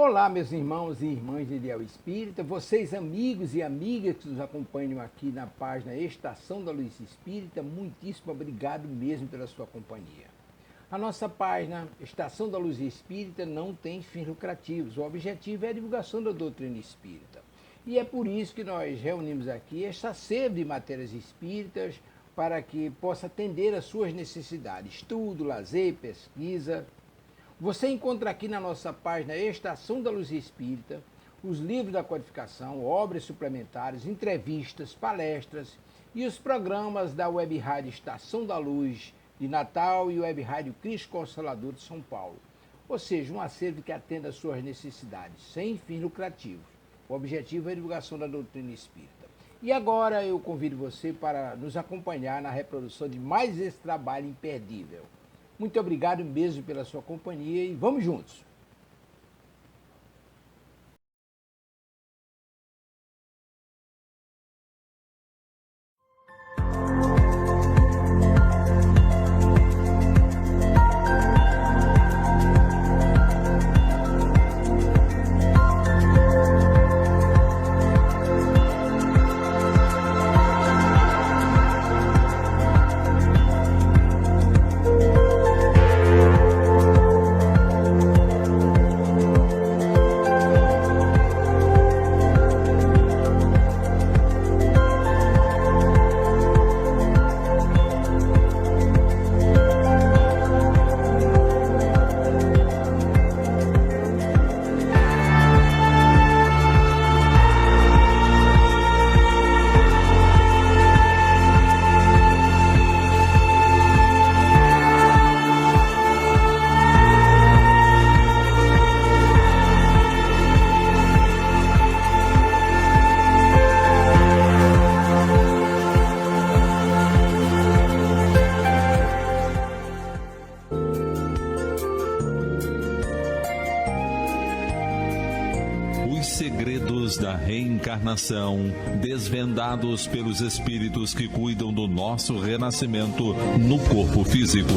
Olá, meus irmãos e irmãs de Ideal Espírita, vocês amigos e amigas que nos acompanham aqui na página Estação da Luz Espírita, muitíssimo obrigado mesmo pela sua companhia. A nossa página Estação da Luz Espírita não tem fins lucrativos, o objetivo é a divulgação da doutrina espírita. E é por isso que nós reunimos aqui esta sede de matérias espíritas para que possa atender às suas necessidades, estudo, lazer, pesquisa. Você encontra aqui na nossa página Estação da Luz Espírita os livros da codificação, obras suplementares, entrevistas, palestras e os programas da Web Rádio Estação da Luz de Natal e Web Rádio Cristo Consolador de São Paulo. Ou seja, um acervo que atenda às suas necessidades, sem fins lucrativos. O objetivo é a divulgação da doutrina espírita. E agora eu convido você para nos acompanhar na reprodução de mais esse trabalho imperdível. Muito obrigado mesmo pela sua companhia e vamos juntos! Segredos da reencarnação, desvendados pelos espíritos que cuidam do nosso renascimento no corpo físico.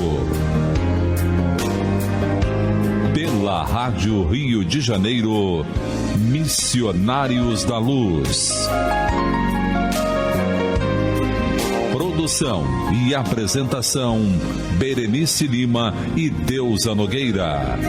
Pela Rádio Rio de Janeiro, Missionários da Luz. Produção e apresentação, Berenice Lima e Deusa Nogueira.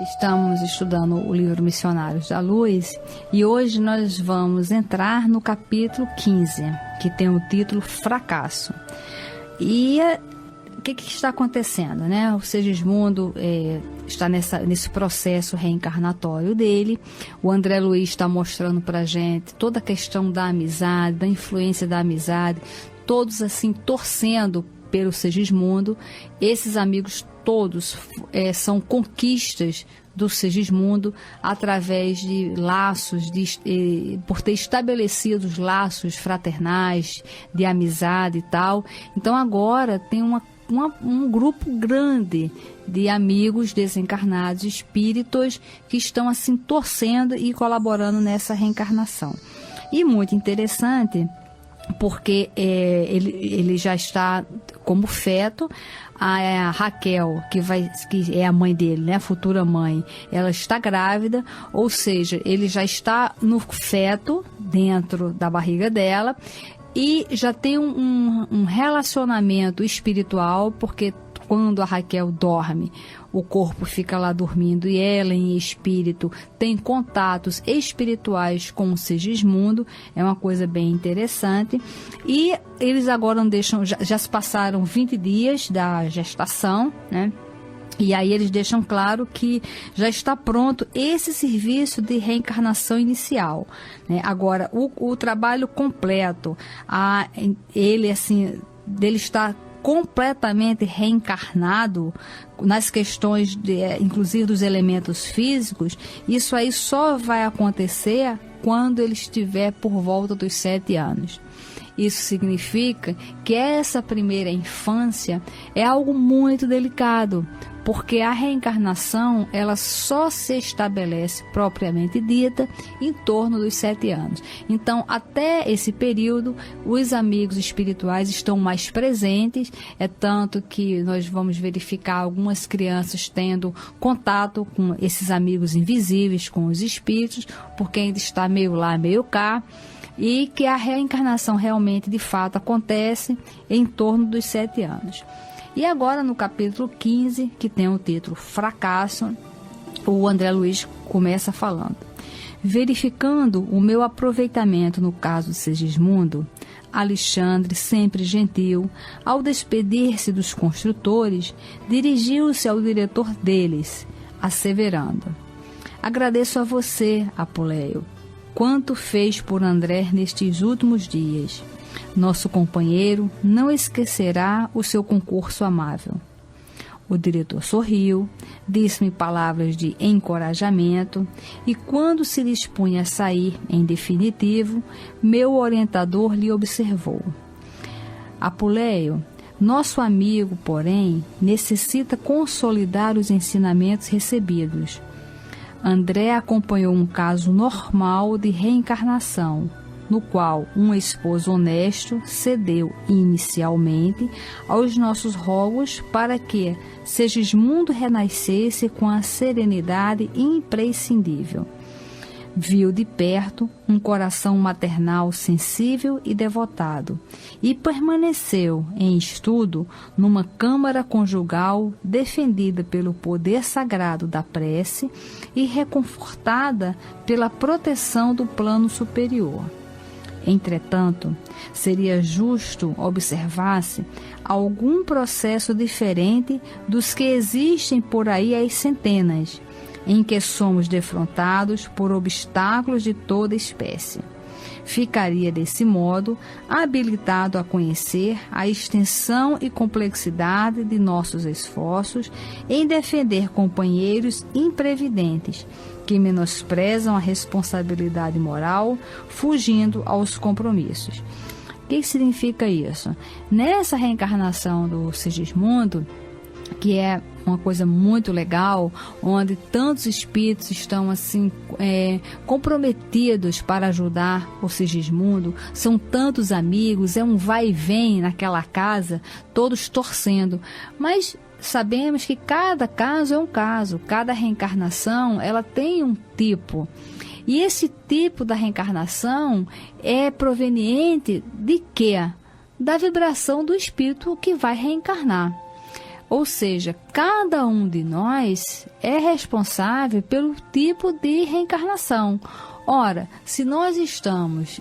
Estamos estudando o livro Missionários da Luz e hoje nós vamos entrar no capítulo 15, que tem o título Fracasso. E o que está acontecendo, né? O Segismundo está nesse processo reencarnatório dele. O André Luiz está mostrando para a gente toda a questão da amizade, da influência da amizade, todos assim torcendo pelo Segismundo. Esses amigos todos são conquistas do Segismundo através de laços, por ter estabelecido os laços fraternais, de amizade e tal. Então agora tem um grupo grande de amigos desencarnados, espíritos, que estão assim torcendo e colaborando nessa reencarnação. E muito interessante, porque ele já está como feto. A Raquel, que é a mãe dele, né, a futura mãe, ela está grávida, ou seja, ele já está no feto, dentro da barriga dela, e já tem um relacionamento espiritual, porque quando a Raquel dorme, o corpo fica lá dormindo e ela, em espírito, tem contatos espirituais com o Segismundo. É uma coisa bem interessante. E eles agora não deixam, já se passaram 20 dias da gestação, né? E aí eles deixam claro que já está pronto esse serviço de reencarnação inicial, né? Agora, o trabalho completo, ele assim, dele está completamente reencarnado nas questões, inclusive dos elementos físicos, isso aí só vai acontecer quando ele estiver por volta dos 7 anos. Isso significa que essa primeira infância é algo muito delicado, porque a reencarnação ela só se estabelece propriamente dita em torno dos 7 anos. Então, até esse período, os amigos espirituais estão mais presentes, é tanto que nós vamos verificar algumas crianças tendo contato com esses amigos invisíveis, com os espíritos, porque ainda está meio lá, meio cá, e que a reencarnação realmente, de fato, acontece em torno dos 7 anos. E agora, no capítulo 15, que tem o título Fracasso, o André Luiz começa falando: verificando o meu aproveitamento no caso de Segismundo, Alexandre, sempre gentil, ao despedir-se dos construtores, dirigiu-se ao diretor deles, asseverando: agradeço a você, Apuleio, quanto fez por André nestes últimos dias. Nosso companheiro não esquecerá o seu concurso amável. O diretor sorriu, disse-me palavras de encorajamento e, quando se dispunha a sair em definitivo, meu orientador lhe observou: Apuleio, nosso amigo, porém, necessita consolidar os ensinamentos recebidos. André acompanhou um caso normal de reencarnação, no qual um esposo honesto cedeu inicialmente aos nossos rogos para que Segismundo renascesse com a serenidade imprescindível. Viu de perto um coração maternal sensível e devotado e permaneceu em estudo numa câmara conjugal defendida pelo poder sagrado da prece e reconfortada pela proteção do plano superior. Entretanto, seria justo observar-se algum processo diferente dos que existem por aí às centenas, em que somos defrontados por obstáculos de toda espécie. Ficaria, desse modo, habilitado a conhecer a extensão e complexidade de nossos esforços em defender companheiros imprevidentes, que menosprezam a responsabilidade moral, fugindo aos compromissos. O que significa isso? Nessa reencarnação do Segismundo, que é uma coisa muito legal, onde tantos espíritos estão assim comprometidos para ajudar o Segismundo, são tantos amigos, é um vai e vem naquela casa, todos torcendo, mas sabemos que cada caso é um caso, cada reencarnação ela tem um tipo. E esse tipo da reencarnação é proveniente de quê? Da vibração do espírito que vai reencarnar. Ou seja, cada um de nós é responsável pelo tipo de reencarnação. Ora, se nós estamos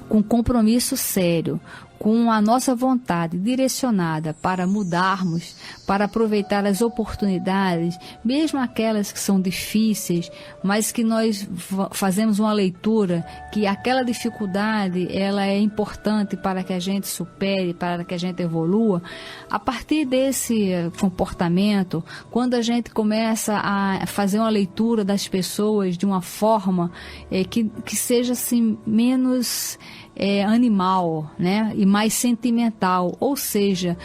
com compromisso sério, com a nossa vontade direcionada para mudarmos, para aproveitar as oportunidades, mesmo aquelas que são difíceis, mas que nós fazemos uma leitura que aquela dificuldade ela é importante para que a gente supere, para que a gente evolua. A partir desse comportamento, quando a gente começa a fazer uma leitura das pessoas de uma forma que seja assim menos animal, né? E mais sentimental, ou seja,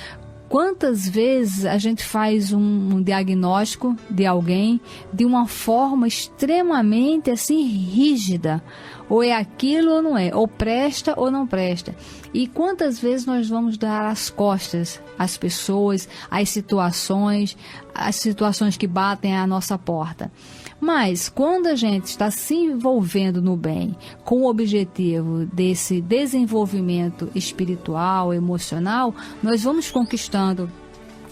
quantas vezes a gente faz um diagnóstico de alguém de uma forma extremamente assim rígida, ou é aquilo ou não é, ou presta ou não presta, e quantas vezes nós vamos dar as costas às pessoas, às situações que batem à nossa porta. Mas, quando a gente está se envolvendo no bem, com o objetivo desse desenvolvimento espiritual, emocional, nós vamos conquistando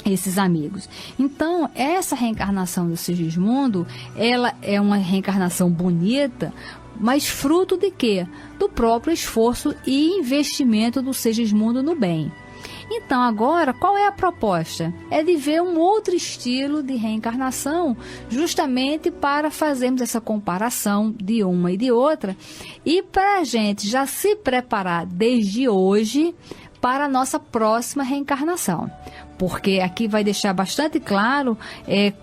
esses amigos. Então, essa reencarnação do Segismundo, ela é uma reencarnação bonita, mas fruto de quê? Do próprio esforço e investimento do Segismundo no bem. Então, agora, qual é a proposta? É de ver um outro estilo de reencarnação, justamente para fazermos essa comparação de uma e de outra, e para a gente já se preparar desde hoje para a nossa próxima reencarnação. Porque aqui vai deixar bastante claro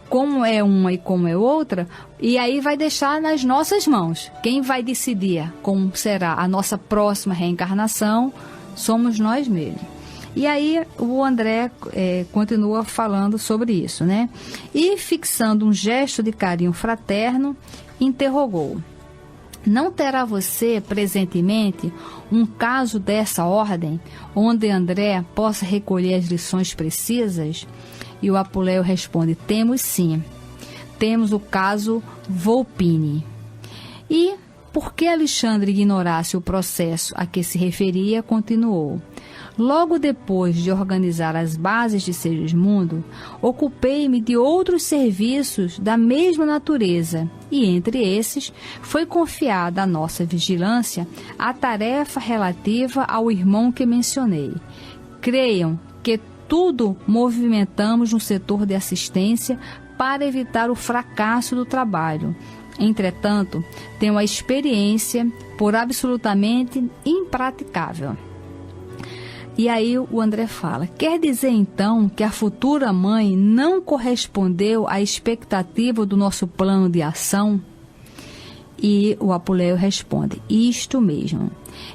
como é uma e como é outra, e aí vai deixar nas nossas mãos. Quem vai decidir como será a nossa próxima reencarnação somos nós mesmos. E aí o André continua falando sobre isso, né? E fixando um gesto de carinho fraterno, interrogou: não terá você presentemente um caso dessa ordem, onde André possa recolher as lições precisas? E o Apuleio responde: temos sim. Temos o caso Volpini. E, porque Alexandre ignorasse o processo a que se referia, continuou: logo depois de organizar as bases de Segismundo, ocupei-me de outros serviços da mesma natureza, e entre esses foi confiada à nossa vigilância a tarefa relativa ao irmão que mencionei. Creiam que tudo movimentamos no setor de assistência para evitar o fracasso do trabalho. Entretanto, tenho a experiência por absolutamente impraticável. E aí o André fala: quer dizer então que a futura mãe não correspondeu à expectativa do nosso plano de ação? E o Apuleio responde: isto mesmo.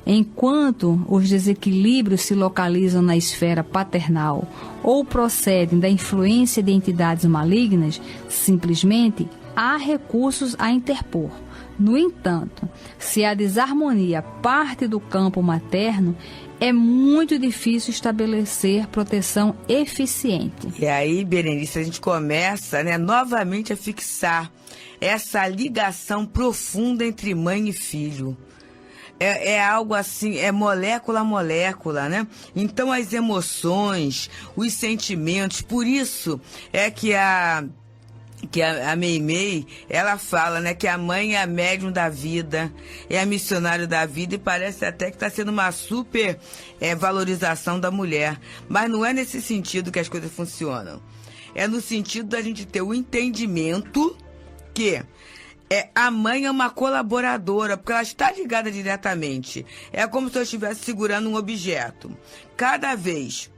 Enquanto os desequilíbrios se localizam na esfera paternal ou procedem da influência de entidades malignas, simplesmente há recursos a interpor. No entanto, se a desarmonia parte do campo materno, é muito difícil estabelecer proteção eficiente. E aí, Berenice, a gente começa, novamente a fixar essa ligação profunda entre mãe e filho. É algo assim, é molécula a molécula, né? Então, as emoções, os sentimentos, por isso é que a Meimei, ela fala, que a mãe é a médium da vida, é a missionária da vida, e parece até que está sendo uma super valorização da mulher. Mas não é nesse sentido que as coisas funcionam. É no sentido da gente ter o entendimento que a mãe é uma colaboradora, porque ela está ligada diretamente. É como se eu estivesse segurando um objeto. Cada vez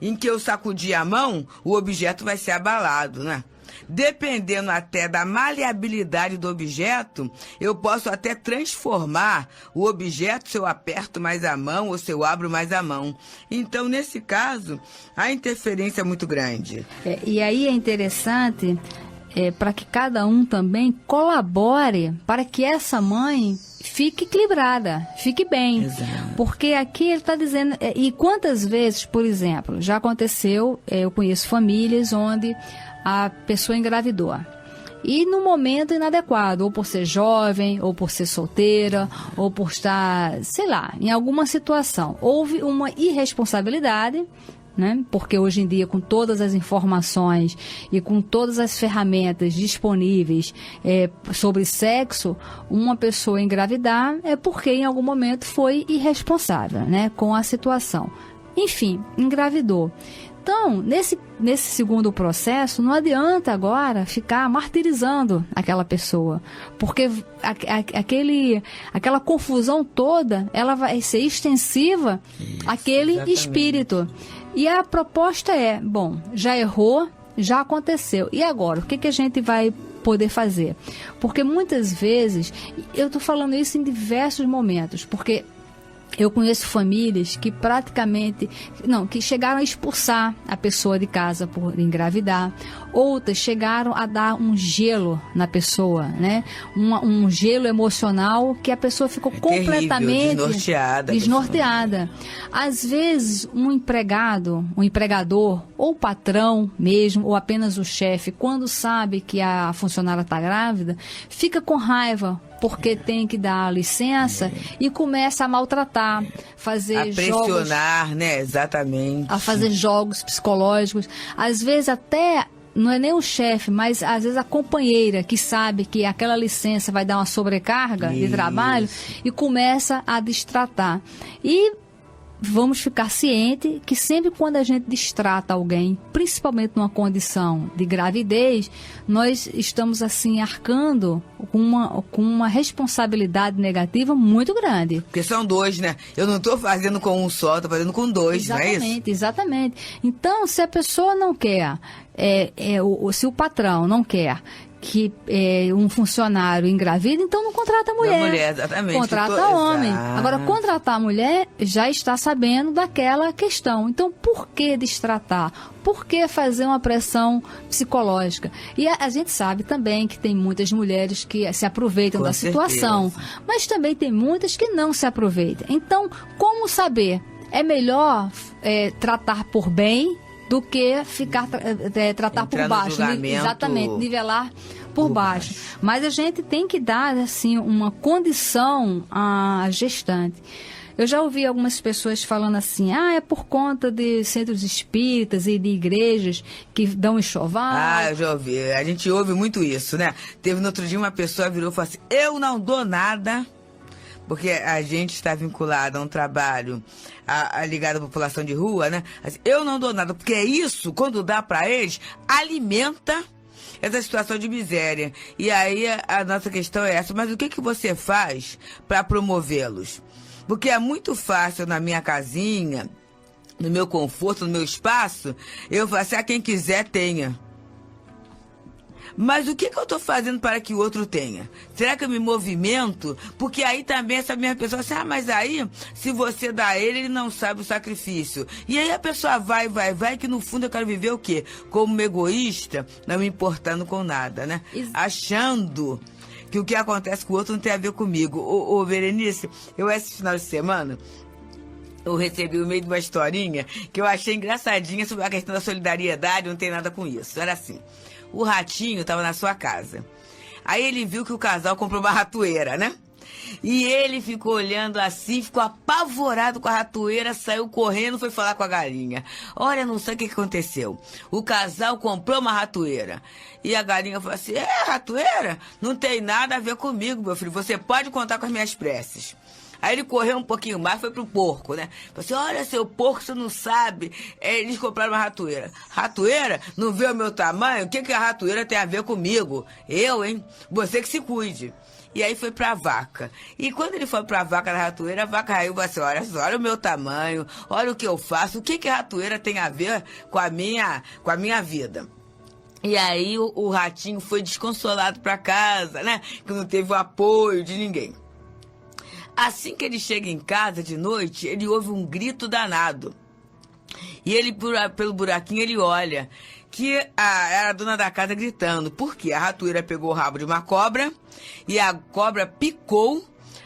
em que eu sacudir a mão, o objeto vai ser abalado, né? Dependendo até da maleabilidade do objeto, eu posso até transformar o objeto se eu aperto mais a mão ou se eu abro mais a mão. Então, nesse caso, a interferência é muito grande. E aí é interessante para que cada um também colabore para que essa mãe fique equilibrada, fique bem. Exato. Porque aqui ele está dizendo... E quantas vezes, por exemplo, já aconteceu, eu conheço famílias onde a pessoa engravidou. E no momento inadequado, ou por ser jovem, ou por ser solteira, ou por estar, sei lá, em alguma situação. Houve uma irresponsabilidade, né? Porque hoje em dia, com todas as informações e com todas as ferramentas disponíveis sobre sexo, uma pessoa engravidar é porque em algum momento foi irresponsável, né, com a situação. Enfim, engravidou. Então, nesse segundo processo, não adianta agora ficar martirizando aquela pessoa, porque aquela confusão toda, ela vai ser extensiva àquele espírito. E a proposta é, bom, já errou, já aconteceu. E agora, o que a gente vai poder fazer? Porque muitas vezes, eu estou falando isso em diversos momentos, porque eu conheço famílias que que chegaram a expulsar a pessoa de casa por engravidar. Outras chegaram a dar um gelo na pessoa, né? Um gelo emocional que a pessoa ficou completamente desnorteada. Às vezes, um empregador, ou o patrão mesmo, ou apenas o chefe, quando sabe que a funcionária está grávida, fica com raiva, porque tem que dar licença e começa a maltratar, fazer pressionar, jogos, né? Exatamente. A fazer jogos psicológicos. Às vezes até não é nem o chefe, mas às vezes a companheira que sabe que aquela licença vai dar uma sobrecarga de trabalho e começa a destratar. E vamos ficar cientes que sempre quando a gente destrata alguém, principalmente numa condição de gravidez, nós estamos assim arcando com uma responsabilidade negativa muito grande. Porque são dois, né? Eu não estou fazendo com um só, estou fazendo com dois, não é isso? Exatamente. Então, se a pessoa não quer, se o patrão não quer que um funcionário engravida, então não contrata a mulher. Da mulher, exatamente. Contrata homem. Agora, contratar a mulher já está sabendo daquela questão. Então, por que destratar? Por que fazer uma pressão psicológica? E a gente sabe também que tem muitas mulheres que se aproveitam da situação, mas também tem muitas que não se aproveitam. Então, como saber? É melhor tratar por bem do que tratar por baixo. Exatamente, nivelar por baixo. Mas a gente tem que dar, assim, uma condição à gestante. Eu já ouvi algumas pessoas falando assim, é por conta de centros espíritas e de igrejas que dão enxoval. Eu já ouvi. A gente ouve muito isso, né? Teve no outro dia uma pessoa virou e falou assim, eu não dou nada, porque a gente está vinculado a um trabalho ligado à população de rua, né? Assim, eu não dou nada, porque isso, quando dá para eles, alimenta essa situação de miséria. E aí a nossa questão é essa, mas o que você faz para promovê-los? Porque é muito fácil na minha casinha, no meu conforto, no meu espaço, eu falar assim, quem quiser tenha. Mas o que eu estou fazendo para que o outro tenha? Será que eu me movimento? Porque aí também essa mesma pessoa assim, mas aí, se você dá a ele, ele não sabe o sacrifício. E aí a pessoa vai, que no fundo eu quero viver o quê? Como egoísta, não me importando com nada, né? Achando que o que acontece com o outro não tem a ver comigo. Ô Berenice, esse final de semana, eu recebi no meio de uma historinha que eu achei engraçadinha sobre a questão da solidariedade, não tem nada com isso. Era assim, o ratinho estava na sua casa. Aí ele viu que o casal comprou uma ratoeira, né? E ele ficou olhando assim, ficou apavorado com a ratoeira, saiu correndo, foi falar com a galinha. Olha, não sei o que aconteceu. O casal comprou uma ratoeira. E a galinha falou assim, ratoeira? Não tem nada a ver comigo, meu filho. Você pode contar com as minhas preces. Aí ele correu um pouquinho mais, foi pro porco, né? Falou assim, olha, seu porco, você não sabe. Eles compraram uma ratoeira. Ratoeira? Não vê o meu tamanho? O que a ratoeira tem a ver comigo? Eu, hein? Você que se cuide. E aí foi pra vaca. E quando ele foi pra vaca da ratoeira, a vaca raiu e falou assim, olha o meu tamanho, olha o que eu faço, o que a ratoeira tem a ver com a minha vida? E aí o ratinho foi desconsolado pra casa, né? Que não teve o apoio de ninguém. Assim que ele chega em casa de noite, ele ouve um grito danado. E ele, pelo buraquinho, ele olha que era a dona da casa gritando. Por quê? A ratoeira pegou o rabo de uma cobra e a cobra picou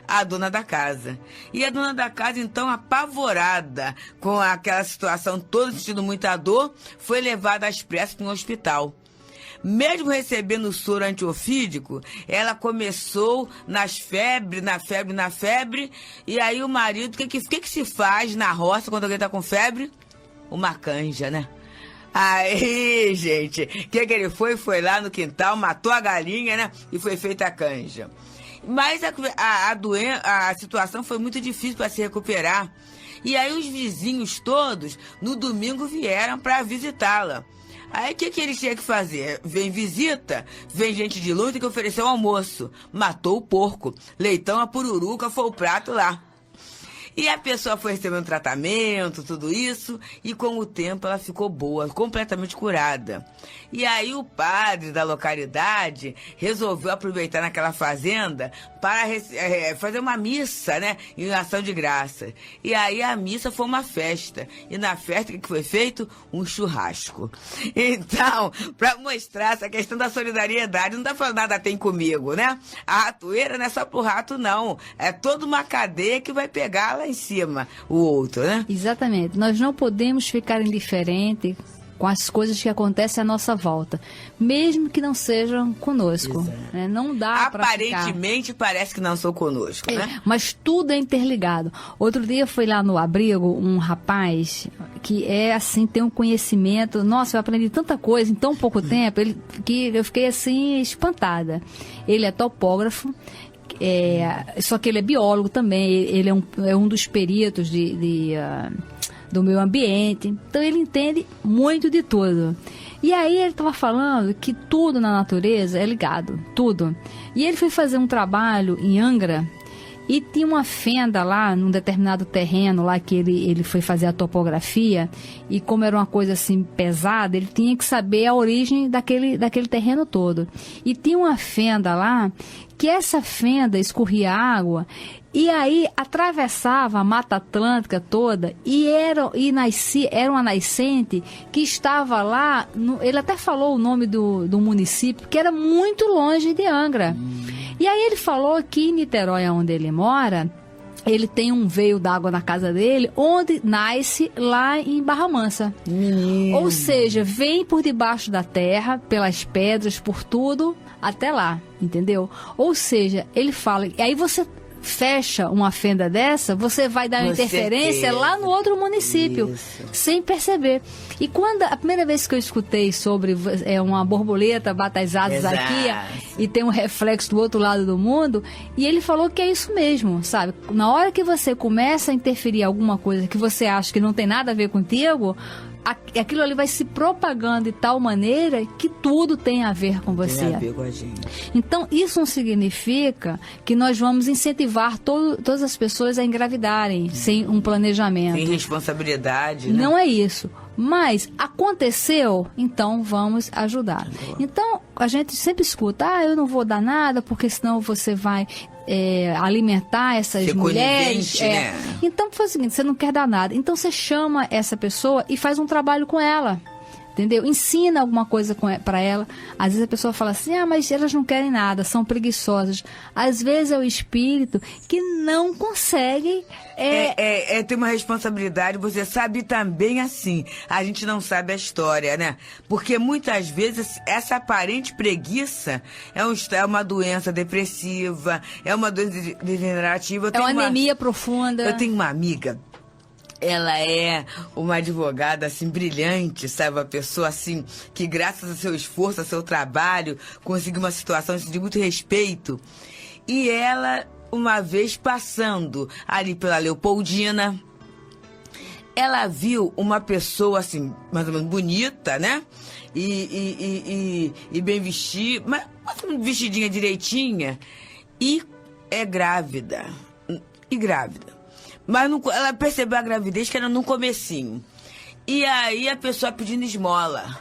a dona da casa. E a dona da casa, então, apavorada com aquela situação toda, sentindo muita dor, foi levada às pressas para um hospital. Mesmo recebendo o soro antiofídico, ela começou na febre, e aí o marido, o que se faz na roça quando alguém está com febre? Uma canja, né? Aí, gente, o que ele foi? Foi lá no quintal, matou a galinha, né? E foi feita a canja. Mas a situação foi muito difícil para se recuperar. E aí os vizinhos todos, no domingo, vieram para visitá-la. Aí o que eles tinham que fazer? Vem visita, vem gente de longe, tem que oferecer um almoço. Matou o porco. Leitão, a pururuca, foi o prato lá. E a pessoa foi recebendo tratamento, tudo isso, e com o tempo ela ficou boa, completamente curada. E aí o padre da localidade resolveu aproveitar naquela fazenda para fazer uma missa, né, em ação de graça. E aí a missa foi uma festa. E na festa, o que foi feito? Um churrasco. Então, para mostrar essa questão da solidariedade, não dá falando nada tem comigo, né? A ratoeira não é só pro rato, não. É toda uma cadeia que vai pegar lá em cima o outro, né? Exatamente. Nós não podemos ficar indiferentes com as coisas que acontecem à nossa volta, mesmo que não sejam conosco. Né? Não dá para aparentemente parece que não são conosco, né? Mas tudo é interligado. Outro dia foi lá no abrigo um rapaz que tem um conhecimento. Nossa, eu aprendi tanta coisa em tão pouco tempo, que eu fiquei assim espantada. Ele é topógrafo. Só que ele é biólogo também, ele é um dos peritos do meio ambiente, então ele entende muito de tudo. E aí ele estava falando que tudo na natureza é ligado, tudo. E ele foi fazer um trabalho em Angra E tinha uma fenda lá, num determinado terreno lá que ele foi fazer a topografia, e como era uma coisa assim pesada, ele tinha que saber a origem daquele terreno todo. E tinha uma fenda lá, que essa fenda escorria água, e aí atravessava a Mata Atlântica toda, e era uma nascente que estava lá, ele até falou o nome do município, que era muito longe de Angra. E aí ele falou que em Niterói, onde ele mora, ele tem um veio d'água na casa dele, onde nasce lá em Barra Mansa. Ou seja, vem por debaixo da terra, pelas pedras, por tudo, até lá, entendeu? Ou seja, ele fala, e aí você fecha uma fenda dessa, você vai dar uma interferência lá no outro município, sem perceber. E quando a primeira vez que eu escutei sobre uma borboleta bate as asas aqui e tem um reflexo do outro lado do mundo, e ele falou que é isso mesmo, sabe? Na hora que você começa a interferir alguma coisa que você acha que não tem nada a ver contigo, aquilo ali vai se propagando de tal maneira que tudo tem a ver com você. Tem a ver com a gente. Então, isso não significa que nós vamos incentivar todas as pessoas a engravidarem sem um planejamento. Sem responsabilidade, né? Não é isso. Mas aconteceu, então vamos ajudar. Então, a gente sempre escuta, eu não vou dar nada, porque senão você vai alimentar essas mulheres. Né? Então, faz o seguinte, você não quer dar nada. Então, você chama essa pessoa e faz um trabalho com ela. Entendeu? Ensina alguma coisa para ela. Às vezes a pessoa fala assim, mas elas não querem nada, são preguiçosas. Às vezes é o espírito que não consegue... Tem uma responsabilidade, você sabe também assim, a gente não sabe a história, né? Porque muitas vezes essa aparente preguiça é uma doença depressiva, é uma doença degenerativa. É uma anemia profunda. Eu tenho uma amiga, ela é uma advogada, assim, brilhante, sabe? Uma pessoa, assim, que graças ao seu esforço, ao seu trabalho, conseguiu uma situação de muito respeito. E ela, uma vez passando ali pela Leopoldina, ela viu uma pessoa, assim, mais ou menos bonita, né? E bem vestida, mas vestidinha direitinha, e é grávida. E grávida. Mas ela percebeu a gravidez que era no comecinho. E aí a pessoa pedindo esmola.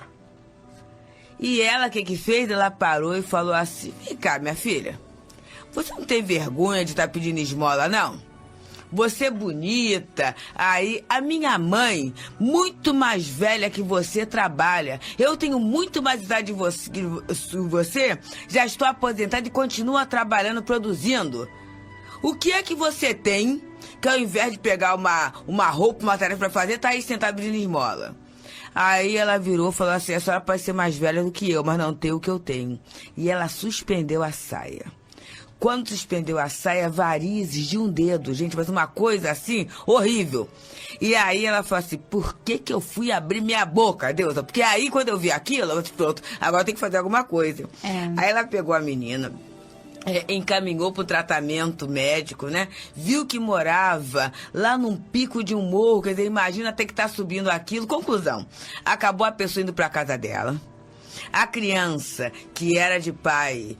E ela, o que fez? Ela parou e falou assim, vem cá, minha filha, você não tem vergonha de estar pedindo esmola, não? Você é bonita. Aí a minha mãe, muito mais velha que você, trabalha. Eu tenho muito mais idade que você, já estou aposentada e continuo trabalhando, produzindo. O que é que você tem que ao invés de pegar uma roupa, uma tarefa pra fazer, tá aí sentada pedindo esmola? Aí ela virou e falou assim, a senhora pode ser mais velha do que eu, mas não tem o que eu tenho. E ela suspendeu a saia. Quando suspendeu a saia, varizes de um dedo, gente, mas uma coisa assim, horrível. E aí ela falou assim, por que eu fui abrir minha boca, Deus? Porque aí quando eu vi aquilo, eu disse, pronto, agora tem que fazer alguma coisa. Aí ela pegou a menina, encaminhou para o tratamento médico, né? Viu que morava lá num pico de um morro, quer dizer, imagina ter que estar subindo aquilo. Conclusão, acabou a pessoa indo para a casa dela. A criança, que era de pai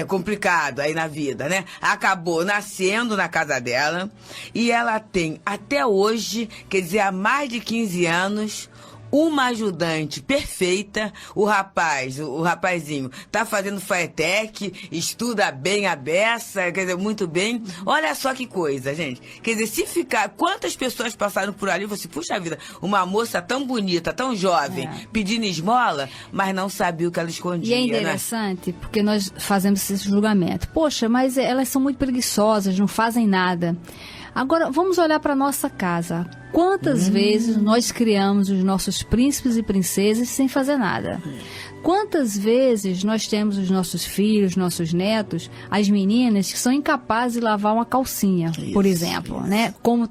complicado aí na vida, né? Acabou nascendo na casa dela e ela tem até hoje, quer dizer, há mais de 15 anos... uma ajudante perfeita, o rapazinho, tá fazendo FATEC, estuda bem a beça, quer dizer, muito bem. Olha só que coisa, gente. Quer dizer, se ficar... Quantas pessoas passaram por ali, você, puxa vida, uma moça tão bonita, tão jovem, pedindo esmola, mas não sabia o que ela escondia, E é interessante, né? Porque nós fazemos esse julgamento. Poxa, mas elas são muito preguiçosas, não fazem nada. Agora, vamos olhar para a nossa casa. Quantas vezes nós criamos os nossos príncipes e princesas sem fazer nada? Quantas vezes nós temos os nossos filhos, nossos netos, as meninas que são incapazes de lavar uma calcinha, por exemplo, né? Como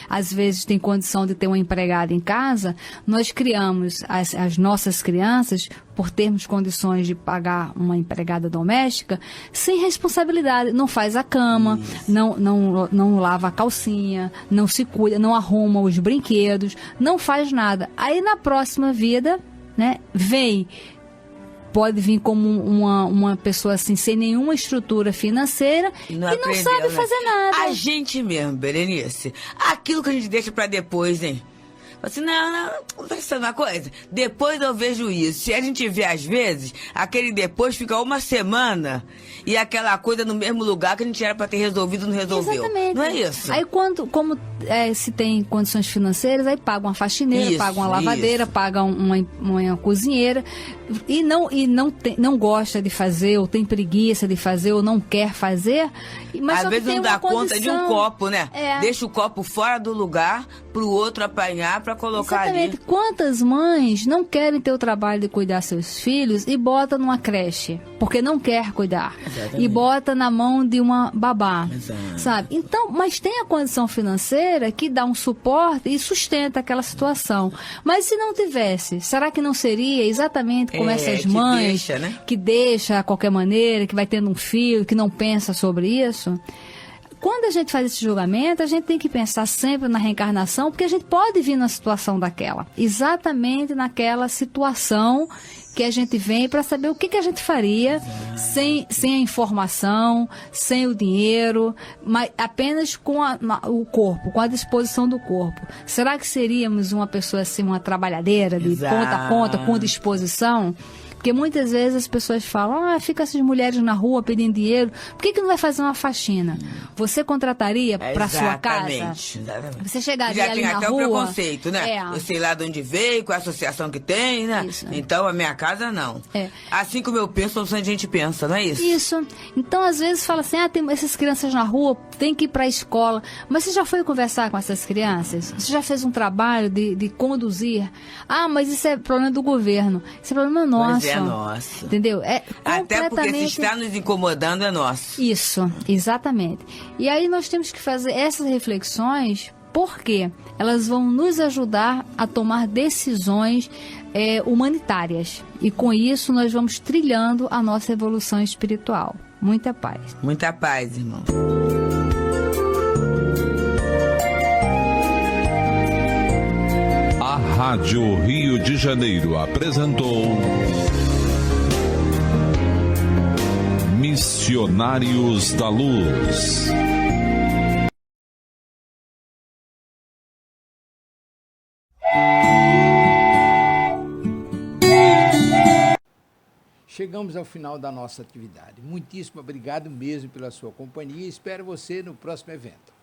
às vezes tem condição de ter uma empregada em casa, nós criamos as nossas crianças, por termos condições de pagar uma empregada doméstica, sem responsabilidade. Não faz a cama, não lava a calcinha, não se cuida, não arruma os brinquedos, não faz nada. Aí na próxima vida, né, vem pode vir como uma pessoa assim, sem nenhuma estrutura financeira, que não sabe fazer nada. A gente mesmo, Berenice, aquilo que a gente deixa pra depois, hein? Assim, não, pensa numa coisa. Depois eu vejo isso. Se a gente vê, às vezes, aquele depois fica uma semana e aquela coisa no mesmo lugar que a gente era para ter resolvido, não resolveu. Exatamente. Não é isso? Aí, como se tem condições financeiras, aí paga uma faxineira, paga uma lavadeira, paga uma cozinheira e não gosta de fazer, ou tem preguiça de fazer, ou não quer fazer. Mas às vezes não dá conta de um copo, né? Deixa o copo fora do lugar pro outro apanhar para colocar Exatamente. ali. Quantas mães não querem ter o trabalho de cuidar seus filhos e bota numa creche, porque não quer cuidar. Exatamente. E bota na mão de uma babá. Exato. Sabe? Então, mas tem a condição financeira que dá um suporte e sustenta aquela situação. Mas se não tivesse, será que não seria exatamente como essas mães que deixa a qualquer maneira, que vai tendo um filho, que não pensa sobre isso? Quando a gente faz esse julgamento, a gente tem que pensar sempre na reencarnação, porque a gente pode vir numa situação daquela. Exatamente naquela situação que a gente vem para saber o que a gente faria sem a informação, sem o dinheiro, mas apenas com o corpo, com a disposição do corpo. Será que seríamos uma pessoa assim, uma trabalhadeira de ponta a ponta, com disposição? Porque muitas vezes as pessoas falam, fica essas mulheres na rua pedindo dinheiro, por que não vai fazer uma faxina? Você contrataria para sua casa? Exatamente. Você chegaria ali na rua... Já tem até o preconceito, né? Eu sei lá de onde veio, qual a associação que tem, né? Isso. Então, a minha casa, não. Assim como eu penso, a gente pensa, não é isso? Isso. Então, às vezes, fala assim, tem essas crianças na rua, tem que ir para a escola. Mas você já foi conversar com essas crianças? Você já fez um trabalho de conduzir? Mas isso é problema do governo. Isso é problema nosso. É nosso. Entendeu? Até porque se está nos incomodando, é nosso. Isso, exatamente. E aí nós temos que fazer essas reflexões, porque elas vão nos ajudar a tomar decisões humanitárias. E com isso nós vamos trilhando a nossa evolução espiritual. Muita paz. Muita paz, irmão. A Rádio Rio de Janeiro apresentou Missionários da Luz. Chegamos ao final da nossa atividade. Muitíssimo obrigado mesmo pela sua companhia e espero você no próximo evento.